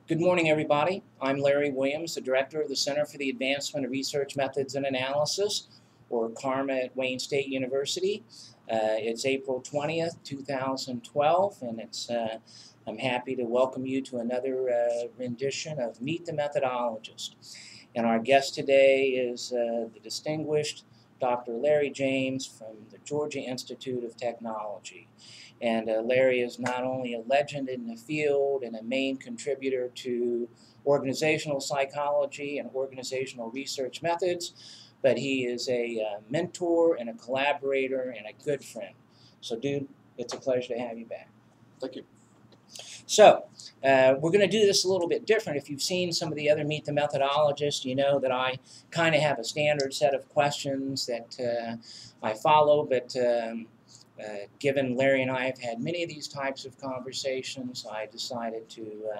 Good morning, everybody. I'm Larry Williams, the Director of the Center for the Advancement of Research Methods and Analysis, or CARMA at Wayne State University. It's April 20th, 2012, and I'm happy to welcome you to another rendition of Meet the Methodologist. And our guest today is the distinguished Dr. Larry James from the Georgia Institute of Technology. And Larry is not only a legend in the field and a main contributor to organizational psychology and organizational research methods, but he is a mentor and a collaborator and a good friend. So, dude, it's a pleasure to have you back. Thank you. So, we're going to do this a little bit different. If you've seen some of the other Meet the Methodologist, you know that I kind of have a standard set of questions that I follow, but given Larry and I have had many of these types of conversations, I decided to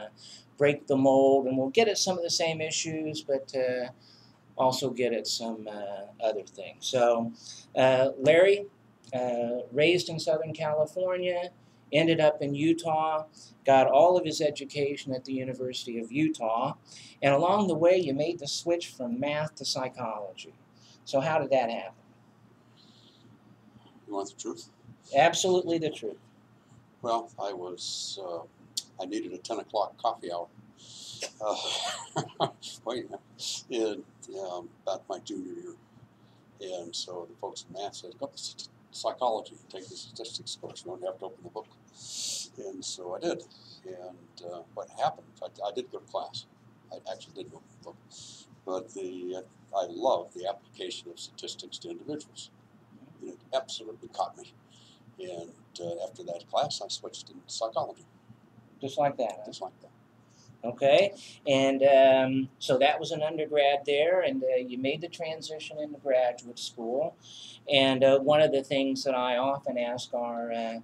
break the mold, and we'll get at some of the same issues, but also get at some other things. So, Larry, raised in Southern California, ended up in Utah, got all of his education at the University of Utah, and along the way you made the switch from math to psychology. So how did that happen? You want the truth? Absolutely the truth. Well, I needed a 10 o'clock coffee hour. About my junior year. And so the folks in math said, go to psychology, take the statistics course, you don't have to open the book. And so I did. And what happened, I did go to class. I actually did open the book. But I love the application of statistics to individuals. And it absolutely caught me. And after that class, I switched into psychology. Just like that, huh? Just like that. Okay, and so that was an undergrad there, and you made the transition into graduate school. And one of the things that I often ask our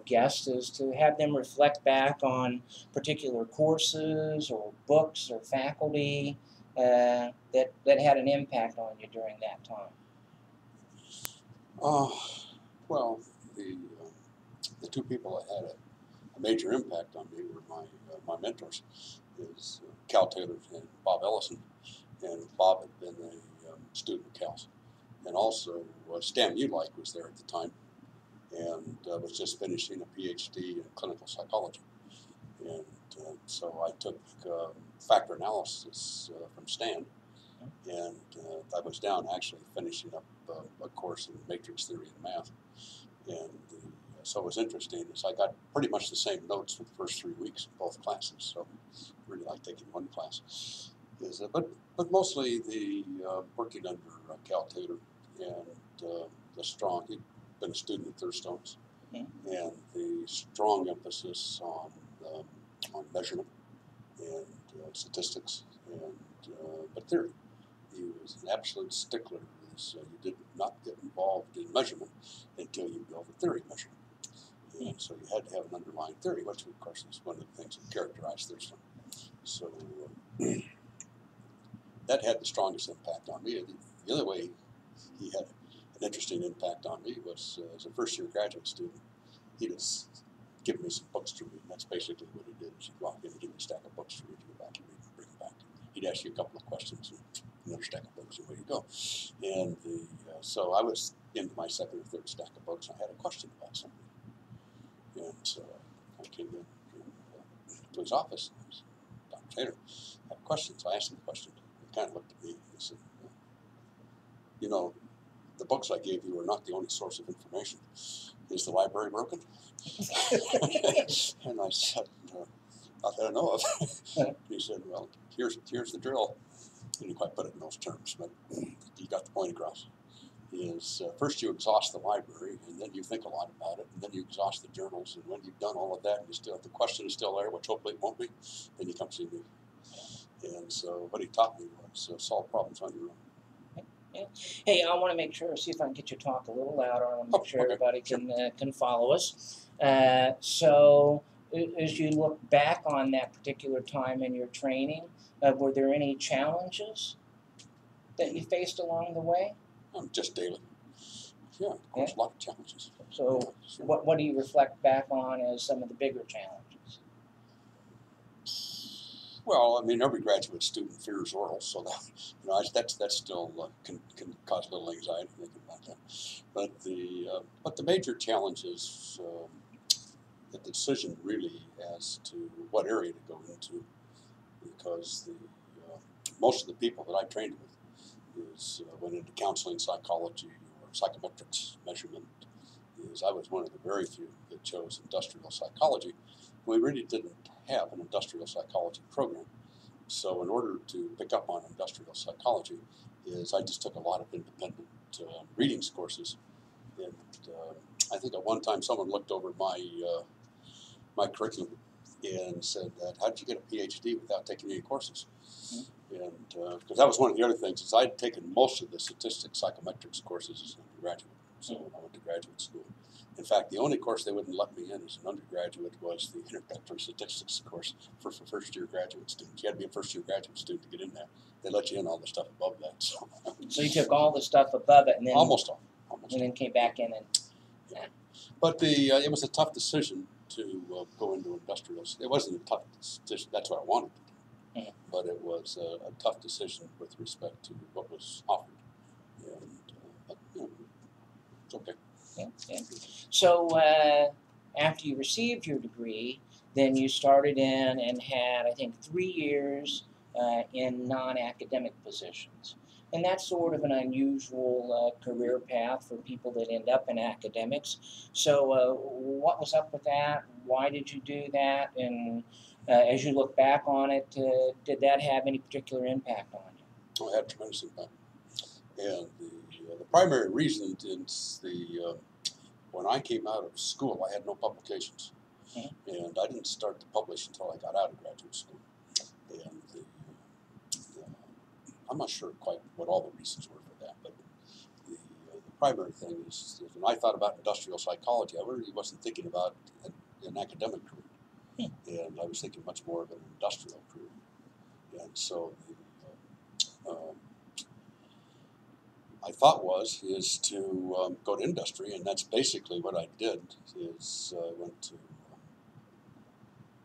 guests is to have them reflect back on particular courses or books or faculty that had an impact on you during that time. Well, the two people that had a major impact on me were my mentors, is Cal Taylor and Bob Ellison. And Bob had been a student at Cal's. And also Stan Ulike was there at the time and was just finishing a PhD in clinical psychology. And so I took factor analysis from Stan, and I was down actually finishing up a course in matrix theory and math. And so it was interesting is I got pretty much the same notes for the first 3 weeks in both classes. So I really like taking one class. But mostly the working under Cal Taylor and the strong, he'd been a student at Thurstone's, and the strong emphasis on measurement and statistics but theory. He was an absolute stickler. You did not get involved in measurement until you built a theory of measurement. And so you had to have an underlying theory, which of course is one of the things that characterized Thurstone. So that had the strongest impact on me. The other way he had an interesting impact on me was as a first-year graduate student. He just give me some books to read, and that's basically what he did. He'd walk in and give me a stack of books to read, you go back and read, and bring them back. He'd ask you a couple of questions, and another stack of books, and away you go. And so I was into my second or third stack of books, and I had a question about something. And so I came in to his office, and he said, Dr. Taylor, I have a question. So I asked him a question. He kind of looked at me and he said, you know, the books I gave you are not the only source of information. Is the library broken? And I said, not that I know of. He said, well, here's the drill. He didn't quite put it in those terms, but he got the point across. Is first you exhaust the library, and then you think a lot about it, and then you exhaust the journals, and when you've done all of that, and the question is still there, which hopefully it won't be, then you come see me. And so what he taught me was solve problems on your own. Yeah. Hey, I want to make sure, see if I can get you to talk a little louder. I want to make sure everybody can follow us. So as you look back on that particular time in your training, were there any challenges that you faced along the way? Just daily. Yeah, of course, a lot of challenges. So yeah, sure. What do you reflect back on as some of the bigger challenges? Well, I mean, every graduate student fears oral, so that, that's still can cause a little anxiety thinking about that. But the major challenge is the decision really as to what area to go into, because most of the people that I trained with went into counseling, psychology, or psychometrics measurement. I was one of the very few that chose industrial psychology. We really didn't have an industrial psychology program. So in order to pick up on industrial psychology, I just took a lot of independent readings courses. And I think at one time someone looked over my curriculum and said, "How did you get a PhD without taking any courses?" And because that was one of the other things, is I'd taken most of the statistics psychometrics courses as an undergraduate. So when I went to graduate school, in fact, the only course they wouldn't let me in as an undergraduate was the introductory statistics course for first-year graduate students. You had to be a first-year graduate student to get in there. They let you in all the stuff above that. So you took all the stuff above it, and then almost all, and then came back in and. Yeah. But it was a tough decision to go into industrials. It wasn't a tough decision. That's what I wanted to do. Mm-hmm. But it was a tough decision with respect to what was offered. And but, it's okay. Yeah, yeah. So after you received your degree, then you started in and had, I think, 3 years in non-academic positions. And that's sort of an unusual career path for people that end up in academics. So what was up with that? Why did you do that? And as you look back on it, did that have any particular impact on you? Oh, it had tremendous impact. And the primary reason is when I came out of school, I had no publications. Mm-hmm. And I didn't start to publish until I got out of graduate school. And I'm not sure quite what all the reasons were for that, but the primary thing is when I thought about industrial psychology, I really wasn't thinking about an academic career. And I was thinking much more of an industrial career. And so my thought is to go to industry, and that's basically what I did. Went to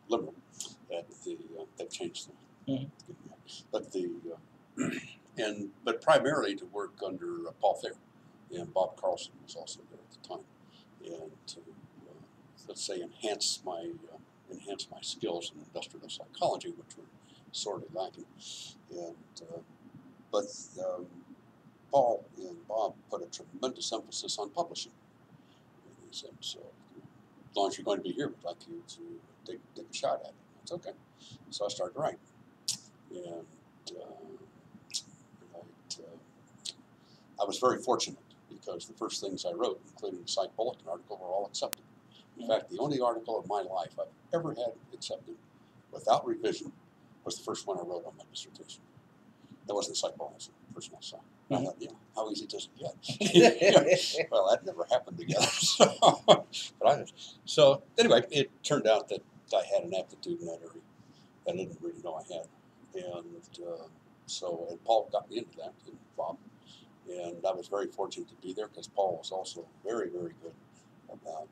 Liberal at that changed them. But but primarily to work under Paul Thayer, and Bob Carlson was also there at the time, and to let's say enhance my skills in industrial psychology, which were sorely lacking. And but Paul and Bob put a tremendous emphasis on publishing. And he said, "So as long as you're going to be here, we'd like you to take a shot at it." That's okay. So I started writing, and I was very fortunate because the first things I wrote, including the Psych Bulletin article, were all accepted. In fact, the only article of my life I've ever had accepted without revision was the first one I wrote on my dissertation. That wasn't the Psych Bulletin, it was the first one I saw. I thought, how easy does it get? Well, that never happened together. So anyway, it turned out that I had an aptitude in that area that I didn't really know I had. And Paul got me into that, and Bob. And I was very fortunate to be there because Paul was also very, very good about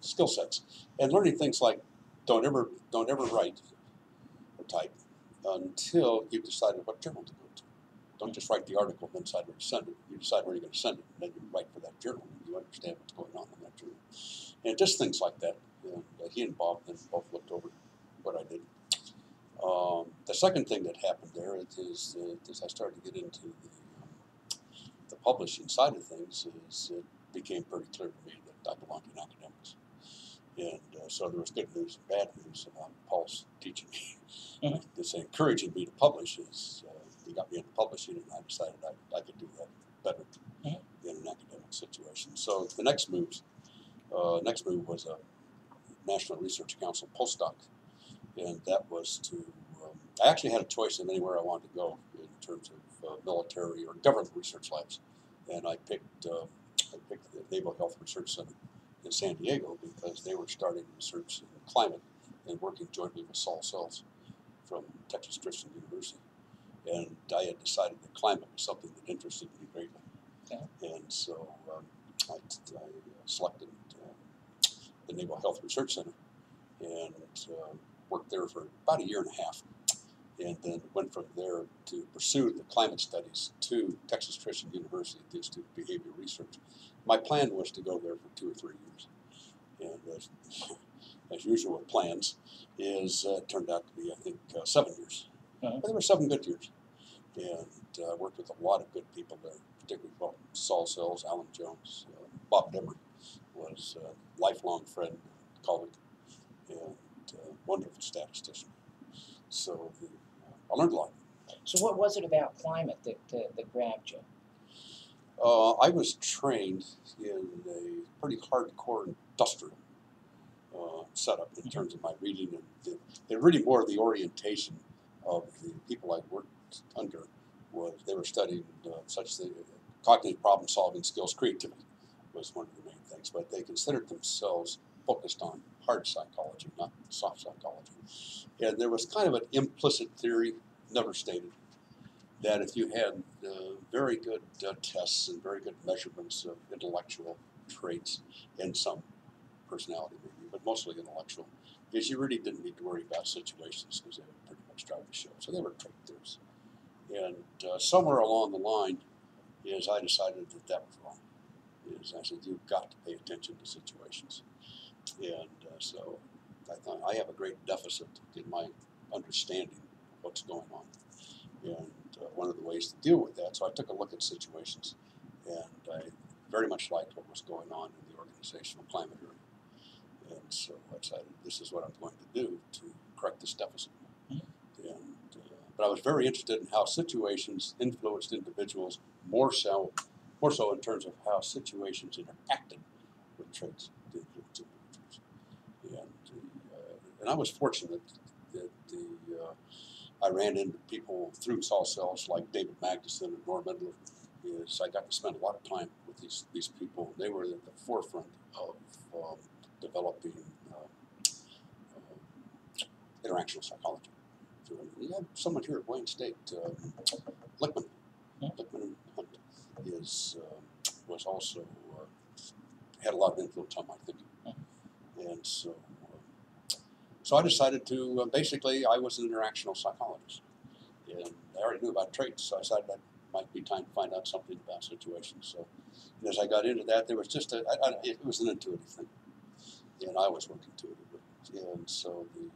skill sets and learning things like don't ever write or type until you've decided what journal to go to. Don't just write the article and then decide where to send it. You decide where you're going to send it, and then you write for that journal, and you understand what's going on in that journal. And just things like that. And he and Bob then both looked over what I did. The second thing that happened there is as I started to get into the publishing side of things, it became pretty clear to me that I belonged in academics. And so there was good news and bad news about Paul's teaching me. This encouraging me to publish he got me into publishing, and I decided I could do that better in an academic situation. So the next move was a National Research Council postdoc, and that was to I actually had a choice of anywhere I wanted to go in terms of military or government research labs, and I picked the Naval Health Research Center in San Diego because they were starting research in climate and working jointly with Saul Sells from Texas Christian University. And I had decided that climate was something that interested me greatly. Okay. And so I selected the Naval Health Research Center, and worked there for about a year and a half, and then went from there to pursue the climate studies to Texas Christian University at the Institute of Behavioral Research. My plan was to go there for 2 or 3 years, and as usual with plans, turned out to be, I think, 7 years. But there were 7 good years, and worked with a lot of good people there, particularly Saul Sells, Alan Jones, Bob Demery was a lifelong friend, colleague, and wonderful statistician. So I learned a lot. So what was it about climate that grabbed you? I was trained in a pretty hardcore industrial setup in terms of my reading, and really more of the orientation of the people I worked under was they were studying such the cognitive problem solving skills, creativity was one of the main things, but they considered themselves focused on hard psychology, not soft psychology. And there was kind of an implicit theory, never stated, that if you had very good tests and very good measurements of intellectual traits and some personality maybe, but mostly intellectual, is you really didn't need to worry about situations because they would pretty much drive the show. So they were trait theories. And somewhere along the line is I decided that was wrong. I said, you've got to pay attention to situations. And so I thought I have a great deficit in my understanding of what's going on. And one of the ways to deal with that, so I took a look at situations, and I very much liked what was going on in the organizational climate area. And so I decided this is what I'm going to do to correct this deficit. But I was very interested in how situations influenced individuals, more so in terms of how situations interacted with traits that influence individuals. And I was fortunate that I ran into people through Saul Sells like David Magnuson and Norm Endler. I got to spend a lot of time with these people. They were at the forefront of developing interactional psychology. You have someone here at Wayne State, Lickman. Lickman and Hunt was also had a lot of influence on my thinking, and so I decided to basically I was an interactional psychologist, and I already knew about traits, so I decided that might be time to find out something about situations. So, and as I got into that, there was just it was an intuitive thing, and I always worked intuitively, and so the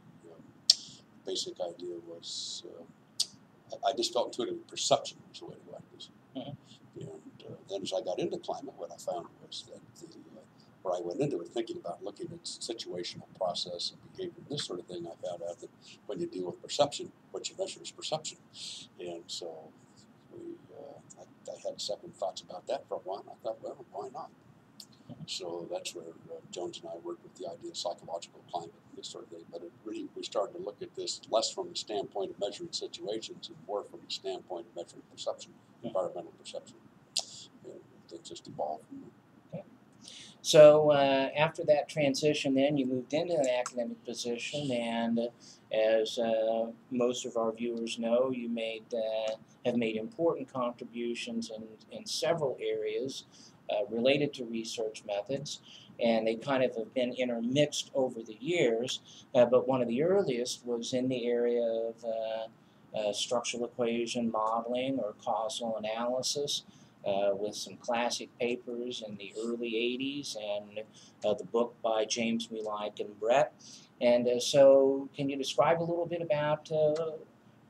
basic idea was I just felt intuitive perception was the way to go at this. And then as I got into climate, what I found was that where I went into it thinking about looking at situational process and behavior and this sort of thing, I found out that when you deal with perception, what you measure is perception. And so I had second thoughts about that for a while, and I thought, well, why not? So that's where Jones and I worked with the idea of psychological climate and this sort of thing. But it really, we started to look at this less from the standpoint of measuring situations and more from the standpoint of measuring perception, environmental perception. And things just evolved from there. Okay. So after that transition, then you moved into an academic position, and as most of our viewers know, you have made important contributions in several areas related to research methods, and they kind of have been intermixed over the years, but one of the earliest was in the area of structural equation modeling or causal analysis, with some classic papers in the early 80s and the book by James Muehlike and Brett. And so can you describe a little bit about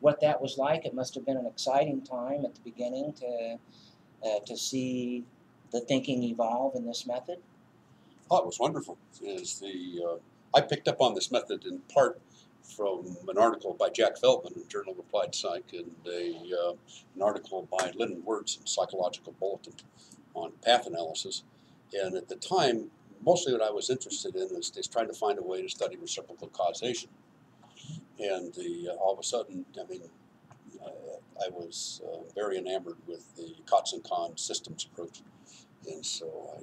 what that was like? It must have been an exciting time at the beginning to see the thinking evolve in this method. Oh, it was wonderful. I picked up on this method in part from an article by Jack Feldman in Journal of Applied Psych and an article by Lyndon Wirtz in Psychological Bulletin on path analysis. And at the time, mostly what I was interested in is trying to find a way to study reciprocal causation. And all of a sudden, I mean, I was very enamored with the Katz-and-Kahn systems approach. And so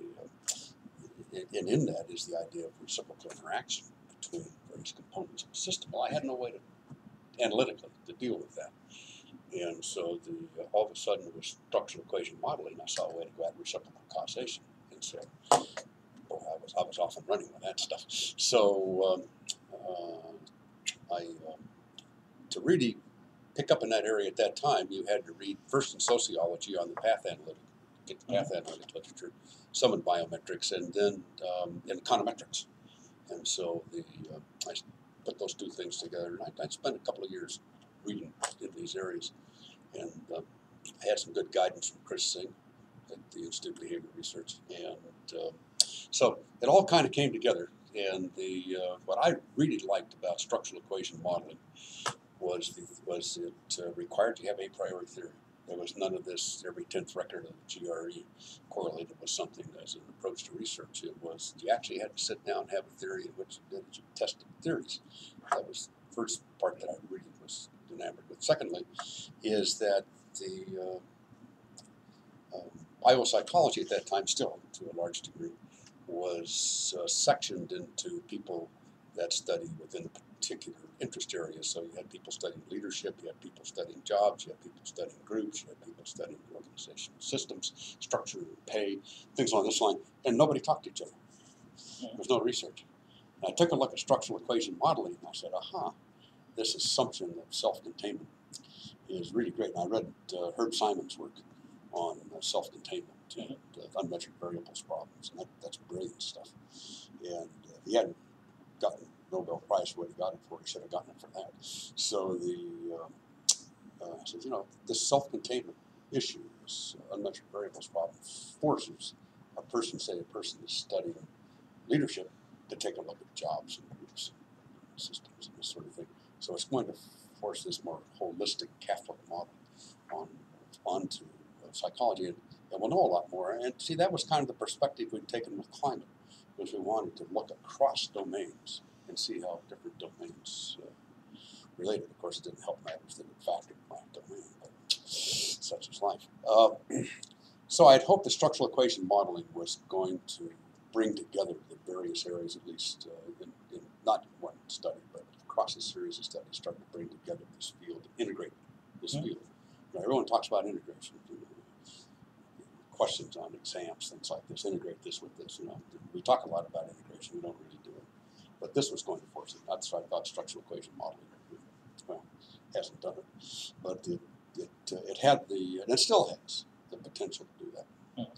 and in that is the idea of reciprocal interaction between various components of a system. Well, I had no way to analytically to deal with that. And so all of a sudden with structural equation modeling, I saw a way to go at reciprocal causation. And so I was off and running with that stuff. So I to really pick up in that area at that time, you had to read first in sociology on the path analytic, get the path analytic literature, some in biometrics, and then in econometrics. And so I put those two things together, and I spent a couple of years reading in these areas, and I had some good guidance from Chris Singh at the Institute of Behavioral Research, and so it all kind of came together. And what I really liked about structural equation modeling was it required to have a priori theory. There was none of this every 10th record of the GRE correlated with something as an approach to research. It was you actually had to sit down and have a theory in which you tested theories. That was the first part that I really was enamored with. Secondly, is that the biopsychology at that time, still to a large degree, was sectioned into people that studied within a particular interest area. So you had people studying leadership, you had people studying jobs, you had people studying groups, you had people studying organizational systems, structure, pay, things along this line, and nobody talked to each other. There was no research. And I took a look at structural equation modeling, and I said, aha, this assumption of self-containment is really great. And I read Herb Simon's work on self-containment and unmeasured variables problems, and that's brilliant stuff. And he hadn't gotten Nobel Prize for what he got it for. He should have gotten it for that. So I said, this self-containment issue, this unmeasured variables problem, forces a person is studying leadership to take a look at jobs and groups and systems and this sort of thing. So it's going to force this more holistic Catholic model onto psychology, and we'll know a lot more. And see, that was kind of the perspective we'd taken with climate, because we wanted to look across domains and see how different domains related. Of course, it didn't help matters that it factored my domain, but such is life. So I'd hoped the structural equation modeling was going to bring together the various areas, at least in not one study, but across a series of studies, start to bring together this field, integrate this field. Everyone talks about integration. Questions on exams, things like this, integrate this with this. We talk a lot about integration, we don't really do it. But this was going to force it. That's why I thought structural equation modeling, well, hasn't done it. But it had and it still has the potential to do that.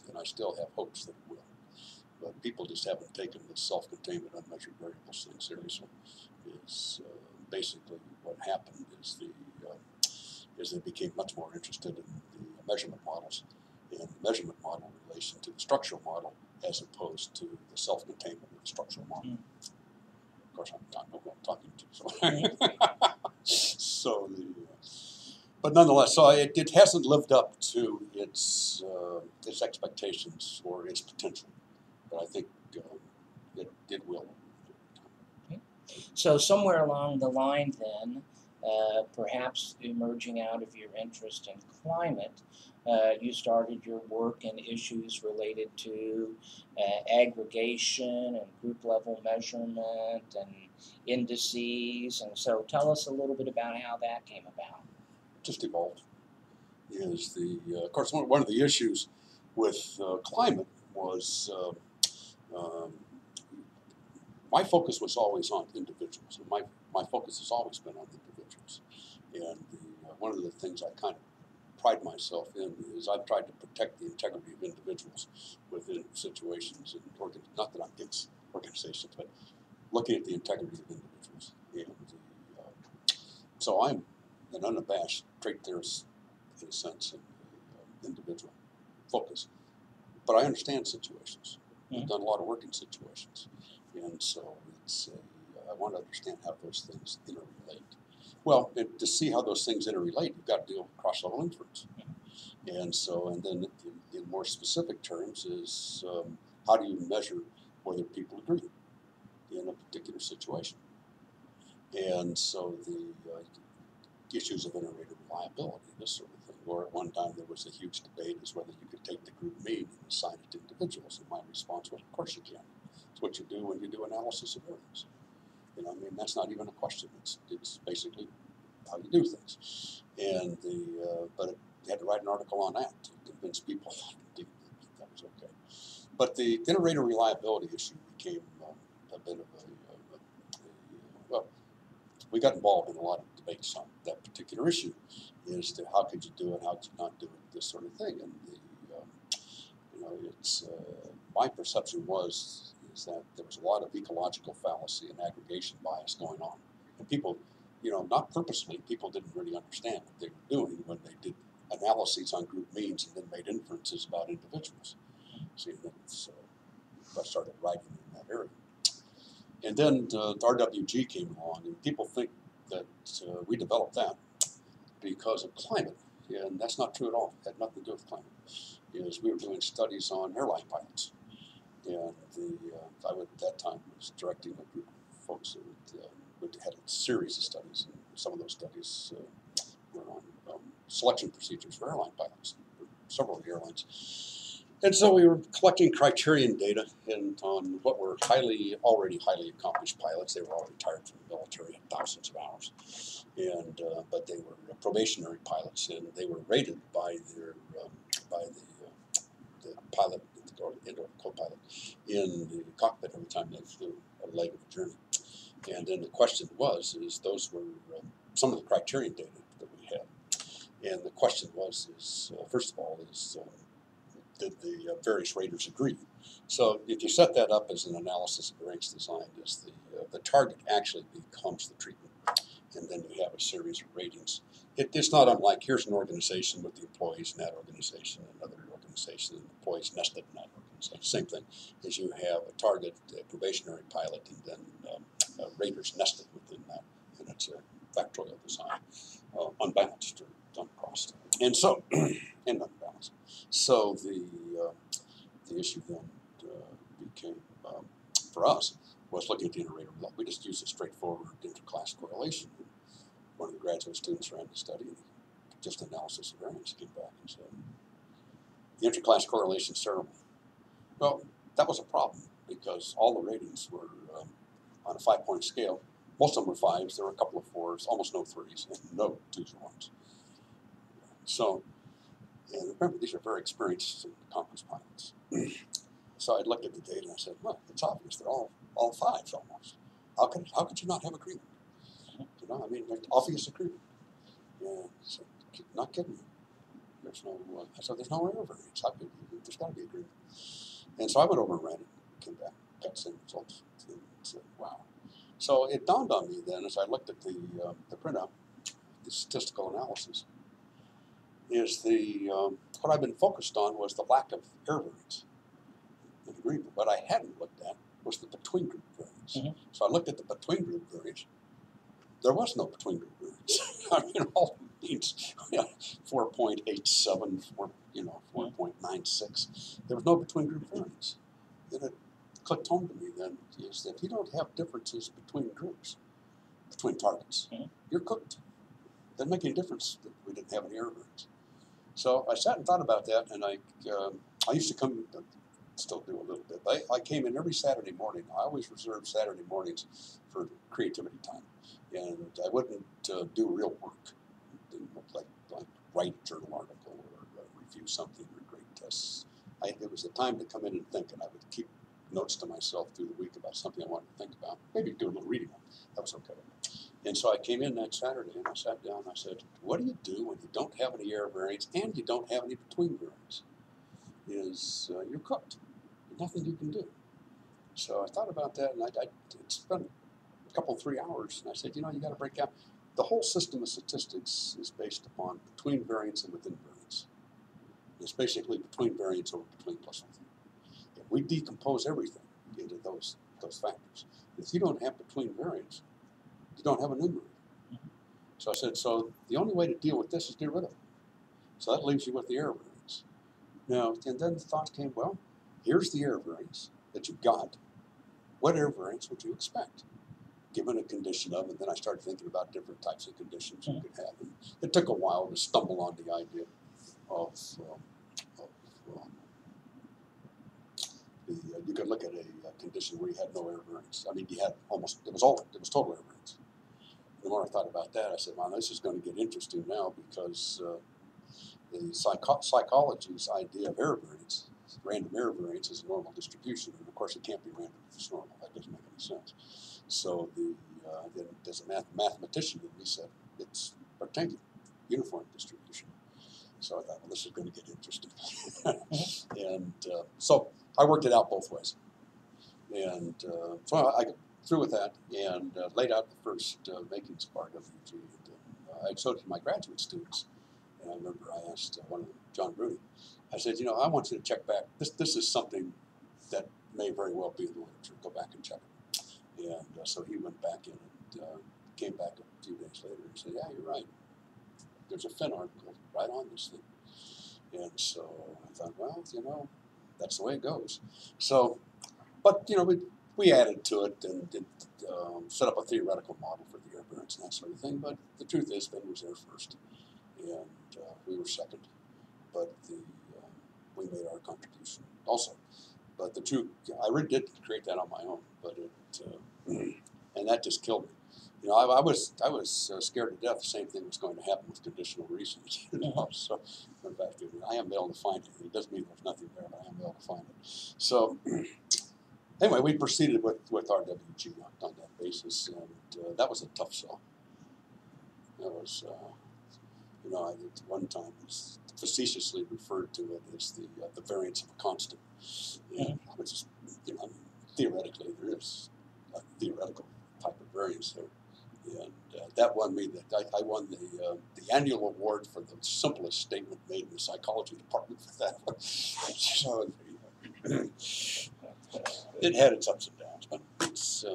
And I still have hopes that it will. But people just haven't taken this self-containment unmeasured variables thing seriously. Is basically what happened is they became much more interested in the measurement models and the measurement model in relation to the structural model as opposed to the self-containment of the structural model. Of course, I'm talking to so but nonetheless, so it hasn't lived up to its expectations or its potential, but I think it will. So somewhere along the line then, perhaps emerging out of your interest in climate, you started your work in issues related to aggregation and group level measurement and indices. And so tell us a little bit about how that came about. Just evolved. Of course, one of the issues with climate was my focus was always on individuals. And my focus has always been on individuals. And one of the things I kind of pride myself in is I've tried to protect the integrity of individuals within situations and not that I'm against organizations, but looking at the integrity of individuals. And so I'm an unabashed trait theorist in a sense, and individual focus. But I understand situations. I've done a lot of work in situations, and so I want to understand how those things interrelate. Well, to see how those things interrelate, you've got to deal with cross-level inference. And then in more specific terms is how do you measure whether people agree in a particular situation? And so the issues of inter-rater reliability, this sort of thing. Or at one time there was a huge debate as whether you could take the group mean and assign it to individuals. And my response was, of course you can. It's what you do when you do analysis of variance. That's not even a question. It's basically how you do things. And but you had to write an article on that to convince people that was okay. But the inter-rater reliability issue became a bit of well, we got involved in a lot of debates on that particular issue, is to how could you do it, how could you not do it, this sort of thing. And it's my perception is that there was a lot of ecological fallacy and aggregation bias going on, and people, not purposely, people didn't really understand what they were doing when they did analyses on group means and then made inferences about individuals. See, that's I started writing in that area. And then RWG came along, and people think that we developed that because of climate, and that's not true at all. It had nothing to do with climate. We were doing studies on airline pilots, and I at that time was directing a group of folks that had a series of studies, and some of those studies were on selection procedures for airline pilots, for several of the airlines. And so we were collecting criterion data on what were already highly accomplished pilots. They were all retired from the military, had thousands of hours, and but they were probationary pilots, and they were rated by the pilot or the co-pilot in the cockpit every time they flew a leg of a journey. And then the question those were some of the criterion data that we had. And the question first of all, did the various raters agree? So if you set that up as an analysis of variance design, the target actually becomes the treatment, and then you have a series of ratings. It's not unlike, here's an organization with the employees in that organization, another organization, and the employees nested in that organization. Same thing, is you have a target, a probationary pilot, and then raters nested within that, and it's a factorial design, unbalanced or uncrossed. And so, and unbalanced. So the issue then became, for us, was looking at the inter-rater result. We just used a straightforward interclass correlation. One of the graduate students ran the study, and just analysis of variance came back and said, the interclass correlation is terrible. Well, that was a problem because all the ratings were on a 5-point scale. Most of them were 5s. There were a couple of 4s, almost no 3s, and no 2s or 1s. So, and remember, these are very experienced and accomplished pilots. So I looked at the data and I said, well, it's obvious. They're all 5s almost. How could you not have agreement? I mean, obvious agreement. Yeah, so, not kidding me. There's no error variance. There's got to be agreement. And so I went over and ran it, came back, got the same results, and said, wow. So it dawned on me then, as I looked at the printout, the statistical analysis, what I've been focused on was the lack of error variance in agreement. What I hadn't looked at was the between group variance. Mm-hmm. So I looked at the between group variance. There was no between group variance. I mean, all it means 4.87, 4.96. There was no between group variance. Then it clicked home to me then is that if you don't have differences between groups, between targets, you're cooked. Doesn't make any difference that we didn't have any error variance. So I sat and thought about that, and I used to come, still do a little bit, but I came in every Saturday morning. I always reserved Saturday mornings for creativity time. And I wouldn't do real work, like write a journal article or review something or grade tests. It was a time to come in and think, and I would keep notes to myself through the week about something I wanted to think about, maybe do a little reading on it. That was okay. And so I came in that Saturday and I sat down and I said, what do you do when you don't have any error variance and you don't have any between variance? You're cooked. There's nothing you can do. So I thought about that, and I spent a couple, 3 hours, and I said, you got to break out. The whole system of statistics is based upon between variance and within variance. It's basically between variance over between plus something. If we decompose everything into those factors, if you don't have between variance, you don't have a numerator. So I said, so the only way to deal with this is get rid of it. So that leaves you with the error variance. Now, and then the thought came, well, here's the error variance that you've got. What error variance would you expect, given a condition of? And then I started thinking about different types of conditions you could have. And it took a while to stumble on the idea of you could look at a condition where you had no error variance. I mean, you had it was total error variance. The more I thought about that, I said, well, this is going to get interesting now because the psychology's idea of error variance, random error variance, is a normal distribution, and of course it can't be random if it's normal. That doesn't make any sense. So then there's a mathematician in me said, it's rectangular, uniform distribution. So I thought, well, this is going to get interesting. And so I worked it out both ways. And so I got through with that and laid out the first makings of RWG. And, I showed it to my graduate students. And I remember I asked one of them, John Bruni, I said, you know, I want you to check back. This is something that may very well be in the literature. Go back and check it. And so he went back in and came back a few days later and said, yeah, you're right. There's a Finn article right on this thing. And so I thought, well, you know, that's the way it goes. So, but, you know, we added to it and did, set up a theoretical model for the air burns and that sort of thing. But the truth is, Finn was there first, and we were second. But we made our contribution also. But the truth, I really did create that on my own. But it, and that just killed me. You know, I was scared to death. The same thing was going to happen with conditional reasoning. You know, so went back to it. I am able to find it. It doesn't mean there's nothing there, but I am able to find it. So. Anyway, we proceeded with RWG on that basis, and that was a tough sell. That was, you know, at one time facetiously referred to it as the variance of a constant. And I was just, you know, theoretically there is a theoretical type of variance there, and that won me I won the annual award for the simplest statement made in the psychology department for that one. So. It had its ups and downs, but it's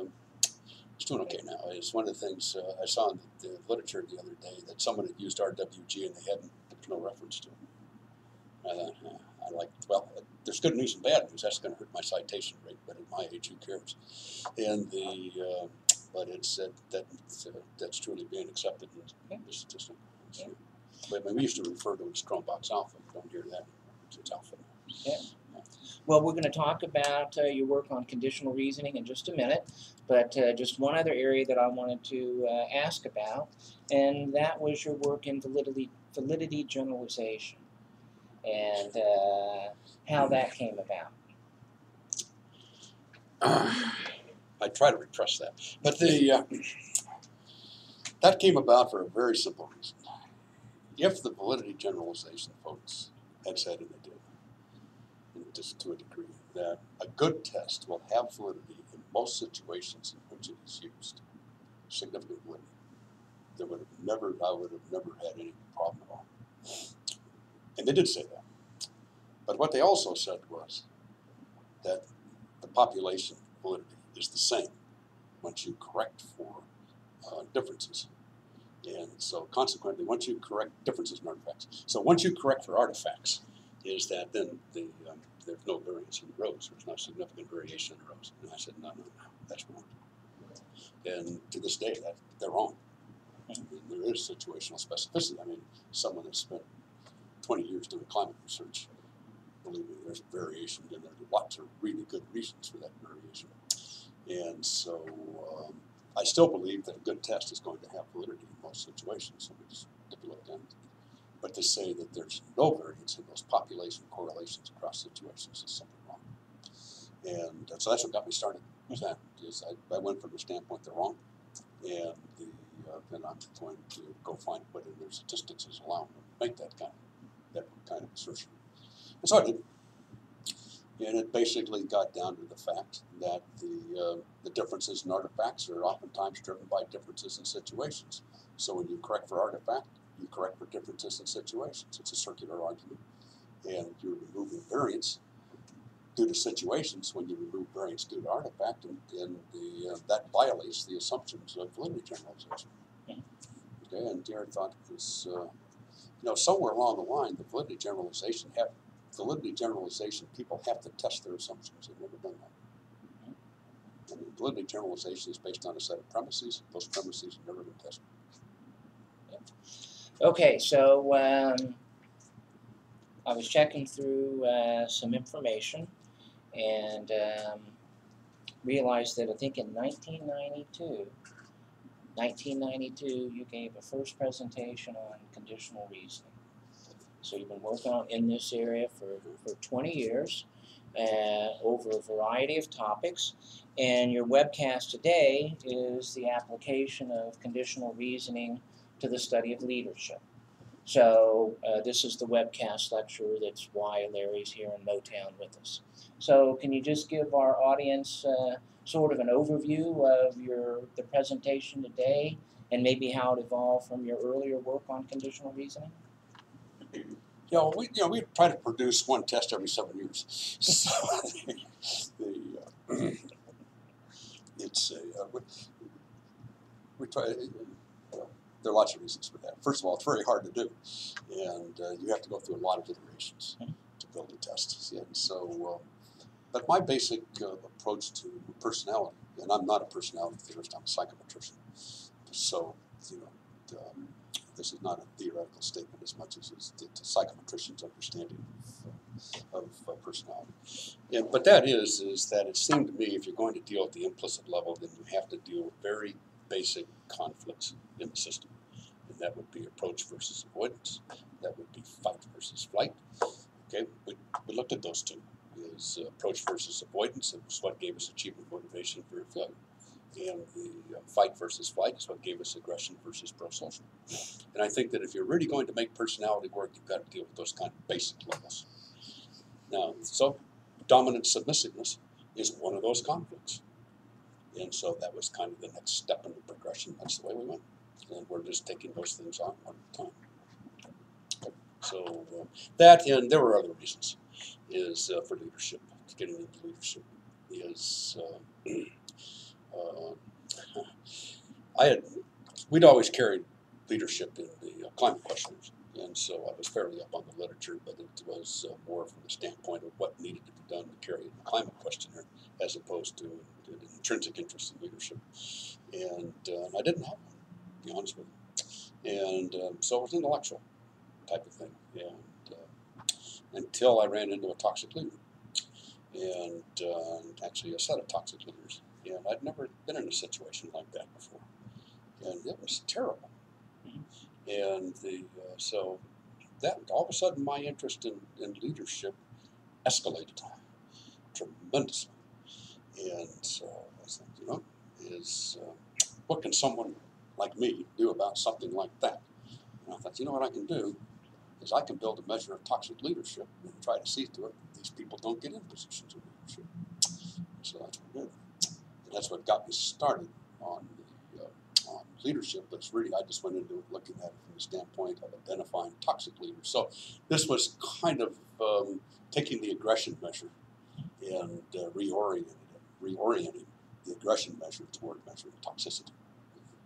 doing okay now. It's one of the things I saw in the literature the other day that someone had used RWG and there was no reference to it. I thought, I like, well, there's good news and bad news. That's going to hurt my citation rate, but at my age, who cares? And but it's that's truly being accepted in the statistic. But we used to refer to it as Cronbach's alpha. You don't hear that anymore. It's alpha now. Yeah. Well, we're going to talk about your work on conditional reasoning in just a minute, but just one other area that I wanted to ask about, and that was your work in validity generalization, and how that came about. I try to repress that, but that came about for a very simple reason. If the validity generalization folks had said, and they did, just to a degree, that a good test will have validity in most situations in which it is used, significant validity, I would have never had any problem at all. And they did say that. But what they also said was that the population validity is the same once you correct for differences. And so consequently, once you correct differences in artifacts, so once you correct for artifacts, is that then there's no variance in the rows. There's no significant variation in the rows. And I said, no, that's wrong. And to this day, they're wrong. I mean, there is situational specificity. I mean, someone that spent 20 years doing climate research, believe me, there's variation, and there are lots of really good reasons for that variation. And so I still believe that a good test is going to have validity in most situations. So we just stipulate that. But to say that there's no variance in those population correlations across situations is something wrong. And so that's what got me started. I went from the standpoint they're wrong, and then I'm going to go find what in their statistics is allowing them to make that kind of assertion. And so I did. And it basically got down to the fact that the differences in artifacts are oftentimes driven by differences in situations. So when you correct for artifact, you correct for differences in situations. It's a circular argument. And you're removing variance due to situations when you remove variance due to artifact, and that violates the assumptions of validity generalization. Okay, and Deere thought it was, somewhere along the line, the validity generalization people have to test their assumptions. They've never done that. And validity generalization is based on a set of premises. Those premises have never been tested. Okay, so I was checking through some information and realized that I think in 1992, you gave a first presentation on conditional reasoning. So you've been working in this area for 20 years over a variety of topics. And your webcast today is the application of conditional reasoning to the study of leadership. So this is the webcast lecture. That's why Larry's here in Motown with us. So can you just give our audience sort of an overview of the presentation today and maybe how it evolved from your earlier work on conditional reasoning? Yeah, well, we try to produce one test every 7 years. So we try. There are lots of reasons for that. First of all, it's very hard to do, and you have to go through a lot of iterations to build a test. And so, but my basic approach to personality, and I'm not a personality theorist, I'm a psychometrician. So, this is not a theoretical statement as much as it's a psychometrician's understanding of personality. But that is that it seemed to me if you're going to deal at the implicit level, then you have to deal with very basic conflicts in the system. And that would be approach versus avoidance. That would be fight versus flight. Okay, we looked at those two. Is approach versus avoidance. It was what gave us achievement, motivation, fear, failure. And the fight versus flight is what gave us aggression versus prosocial. And I think that if you're really going to make personality work, you've got to deal with those kind of basic levels. Now, so dominant submissiveness is one of those conflicts. And so that was kind of the next step in the progression. That's the way we went. And we're just taking those things on one at a time. Okay. So that, and there were other reasons, is for leadership, getting into leadership, is we'd always carried leadership in the climate questionnaires, and so I was fairly up on the literature, but it was more from the standpoint of what needed to be done to carry in the climate questionnaire, as opposed to an intrinsic interest in leadership. And I didn't have one, to be honest with you. And so it was intellectual type of thing, and until I ran into a toxic leader, and actually a set of toxic leaders. And I'd never been in a situation like that before, and it was terrible. And so that all of a sudden my interest in leadership escalated tremendously. And so I was like, what can someone like me do about something like that? And I thought, what I can do is I can build a measure of toxic leadership and try to see to it that these people don't get in positions of leadership. So that's what I did. And that's what got me started on leadership. But it's really, I just went into it looking at it from the standpoint of identifying toxic leaders. So this was kind of taking the aggression measure and reorienting the aggression measure toward measuring toxicity.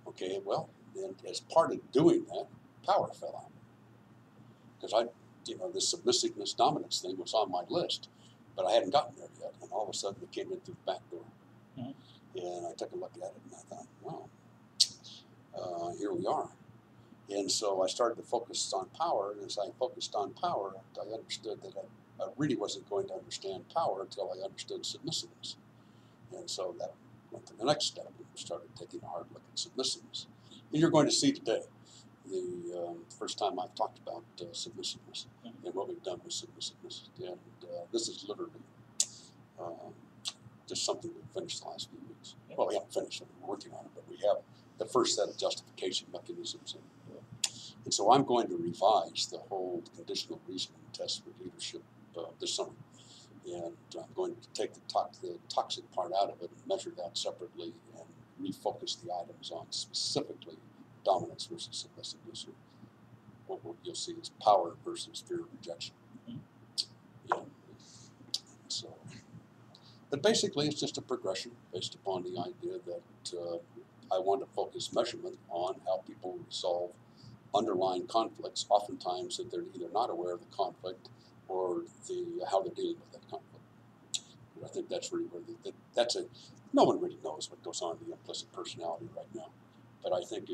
Okay, well, and as part of doing that, power fell out. Because the submissiveness dominance thing was on my list, but I hadn't gotten there yet. And all of a sudden it came in through the back door. And I took a look at it and I thought, wow, here we are. And so I started to focus on power. And as I focused on power, I understood that I really wasn't going to understand power until I understood submissiveness. And so that went to the next step and started taking a hard look at submissiveness. And you're going to see today the first time I've talked about submissiveness and what we've done with submissiveness. And this is literally just something we finished the last few weeks. Well, we haven't finished it, we're working on it, but we have the first set of justification mechanisms. And so I'm going to revise the whole conditional reasoning test for leadership this summer. And I'm going to take the toxic part out of it and measure that separately and refocus the items on specifically dominance versus submissiveness. What you'll see is power versus fear of rejection. So, but basically, it's just a progression based upon the idea that I want to focus measurement on how people resolve underlying conflicts, oftentimes that they're either not aware of the conflict or how they're dealing with that conflict. And I think that's really where no one really knows what goes on in the implicit personality right now. But I think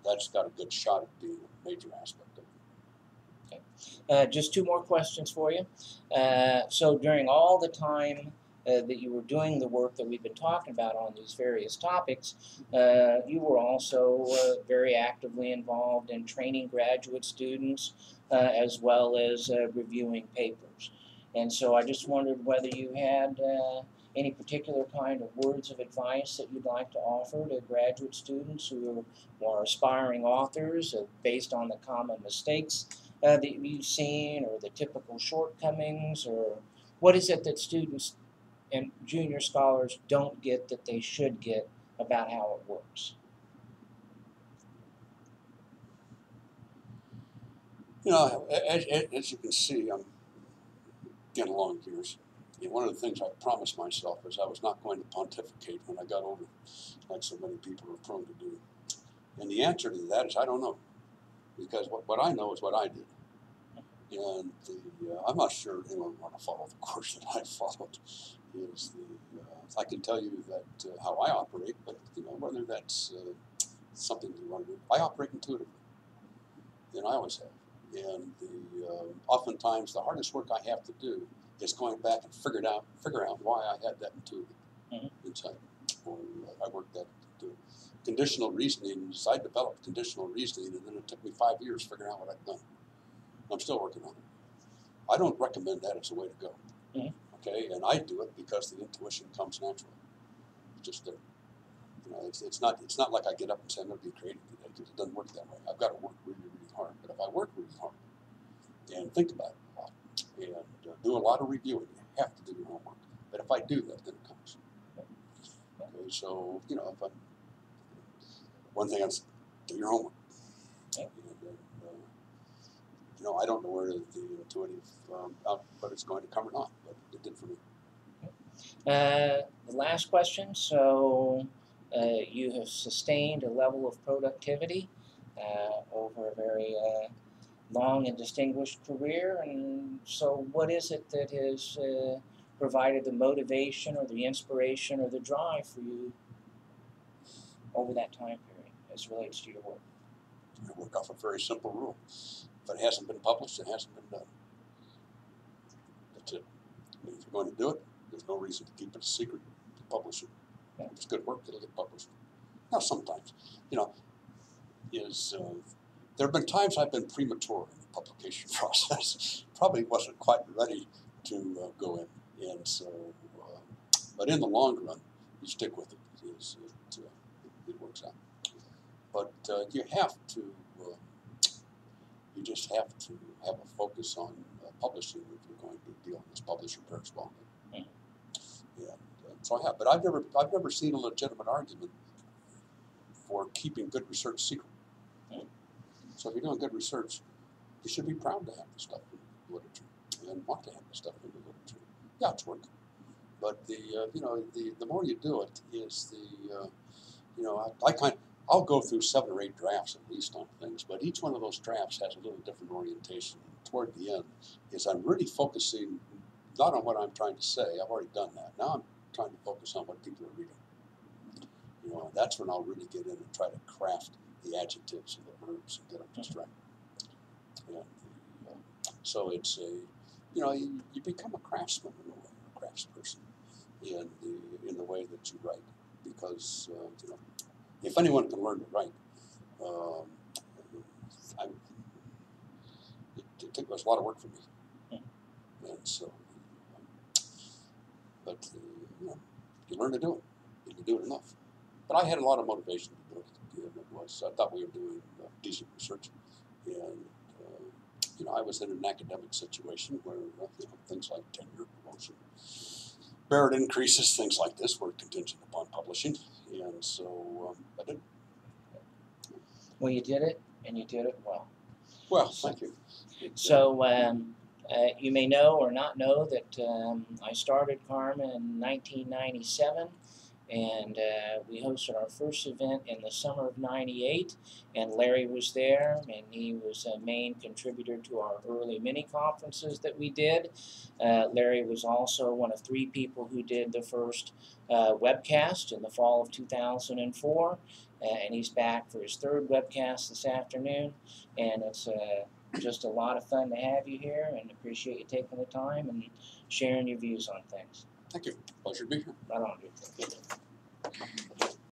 that's got a good shot at being a major aspect of it. Okay. Just two more questions for you. So during all the time that you were doing the work that we've been talking about on these various topics, you were also very actively involved in training graduate students as well as reviewing papers. And so I just wondered whether you had any particular kind of words of advice that you'd like to offer to graduate students who are aspiring authors based on the common mistakes that you've seen, or the typical shortcomings, or what is it that students and junior scholars don't get that they should get about how it works? You know, as you can see, I'm getting along years. And one of the things I promised myself is I was not going to pontificate when I got older, like so many people are prone to do. And the answer to that is I don't know, because what I know is what I did. And I'm not sure anyone would want to follow the course that I followed. I can tell you that how I operate, but whether that's something you want to do, I operate intuitively, and I always have. And oftentimes the hardest work I have to do is going back and figure out why I had that intuitive insight, or I worked that into conditional reasoning. I developed conditional reasoning, and then it took me 5 years figuring out what I'd done. I'm still working on it. I don't recommend that as a way to go. Okay, and I do it because the intuition comes naturally. It's just there. It's not like I get up and say I'm going to be creative today, because it doesn't work that way. I've got to work really, really hard. But if I work really hard and think about it a lot and do a lot of reviewing, you have to do your homework. But if I do that, then it comes. Okay, so one thing is do your homework. And I don't know where the intuitive but it's going to come or not, but it did for me. The last question. So you have sustained a level of productivity over a very long and distinguished career, and so what is it that has provided the motivation or the inspiration or the drive for you over that time period as it relates to your work? I work off a very simple rule. If it hasn't been published, it hasn't been done. That's it. If you're going to do it, there's no reason to keep it a secret. To publish it. If it's good work, it'll get published. Now, sometimes, there have been times I've been premature in the publication process. Probably wasn't quite ready to go in, and so. But in the long run, you stick with it. It works out. But you have to. You just have to have a focus on publishing if you're going to deal with this publisher very strongly. And so I have, but I've never seen a legitimate argument for keeping good research secret. So if you're doing good research, you should be proud to have the stuff in the literature and want to have the stuff in the literature. Yeah, it's work, but the more you do it is I'll go through 7 or 8 drafts at least on things, but each one of those drafts has a little different orientation. Toward the end, I'm really focusing not on what I'm trying to say. I've already done that. Now I'm trying to focus on what people are reading. That's when I'll really get in and try to craft the adjectives and the verbs and get them just right. And so it's you become a craftsman in a way, a craftsperson in the way that you write, because if anyone can learn to write, it took a lot of work for me, and so. But you learn to do it, and you do it enough. But I had a lot of motivation to do it. I thought we were doing decent research, and I was in an academic situation where things like tenure, promotion, merit increases, things like this were contingent upon publishing, and so I did. Well, you did it, and you did it well. Well, thank you. So you may know or not know that I started CARMA in 1997, and we hosted our first event in the summer of '98, and Larry was there, and he was a main contributor to our early mini conferences that we did. Larry was also one of 3 people who did the first webcast in the fall of 2004, and he's back for his 3rd webcast this afternoon, and it's just a lot of fun to have you here, and appreciate you taking the time and sharing your views on things. Thank you. Pleasure to be here. Right on, dude.